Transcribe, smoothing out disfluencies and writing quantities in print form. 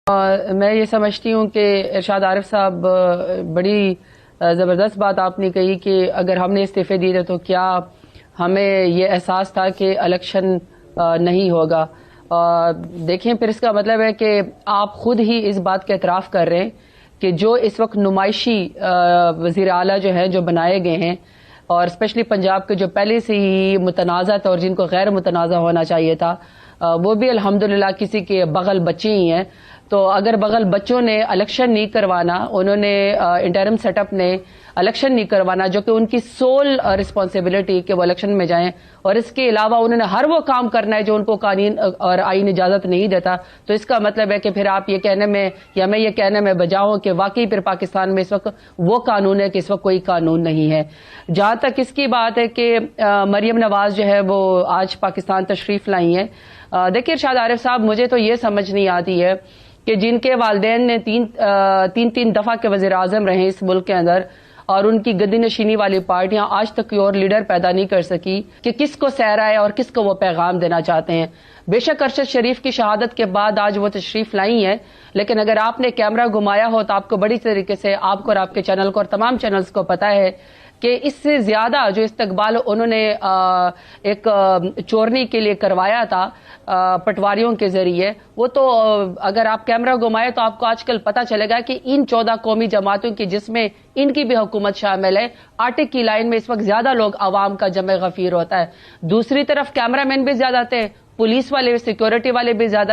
میں یہ سمجھتی ہوں کہ ارشاد عارف صاحب بڑی زبردست بات آپ نے کہی کہ اگر ہم نے استعفے دیے تھے تو کیا ہمیں یہ احساس تھا کہ الیکشن نہیں ہوگا. دیکھیں پھر اس کا مطلب ہے کہ آپ خود ہی اس بات کا اعتراف کر رہے ہیں کہ جو اس وقت نمائشی وزیر اعلیٰ جو ہیں جو بنائے گئے ہیں اور اسپیشلی پنجاب کے جو پہلے سے ہی متنازع تھے اور جن کو غیر متنازع ہونا چاہیے تھا وہ بھی الحمدللہ کسی کے بغل بچے ہی ہیں. تو اگر بغل بچوں نے الیکشن نہیں کروانا، انہوں نے انٹرم سیٹ اپ نے الیکشن نہیں کروانا جو کہ ان کی سول رسپانسبلٹی کہ وہ الیکشن میں جائیں، اور اس کے علاوہ انہوں نے ہر وہ کام کرنا ہے جو ان کو قانون اور آئین اجازت نہیں دیتا، تو اس کا مطلب ہے کہ پھر آپ یہ کہنے میں یا میں یہ کہنے میں بجا ہوں کہ واقعی پھر پاکستان میں اس وقت وہ قانون ہے کہ اس وقت کوئی قانون نہیں ہے. جہاں تک اس کی بات ہے کہ مریم نواز جو ہے وہ آج پاکستان تشریف لائی ہیں. دیکھیے ارشاد عارف صاحب، مجھے تو یہ سمجھ نہیں آتی ہے کہ جن کے والدین نے تین دفعہ کے وزیر اعظم رہے اس ملک کے اندر اور ان کی گدی نشینی والی پارٹیاں آج تک کوئی اور لیڈر پیدا نہیں کر سکی کہ کس کو سہرا ہے اور کس کو وہ پیغام دینا چاہتے ہیں. بے شک ارشد شریف کی شہادت کے بعد آج وہ تشریف لائی ہیں، لیکن اگر آپ نے کیمرہ گھمایا ہو تو آپ کو بڑی طریقے سے آپ کو اور آپ کے چینل کو اور تمام چینلز کو پتہ ہے کہ اس سے زیادہ جو استقبال انہوں نے ایک چورنی کے لیے کروایا تھا پٹواریوں کے ذریعے، وہ تو اگر آپ کیمرہ گھمائے تو آپ کو آج کل پتہ چلے گا کہ ان 14 قومی جماعتوں کی جس میں ان کی بھی حکومت شامل ہے، آٹے کی لائن میں اس وقت زیادہ لوگ عوام کا جمع غفیر ہوتا ہے. دوسری طرف کیمرہ مین بھی زیادہ تھے، پولیس والے سیکیورٹی والے بھی زیادہ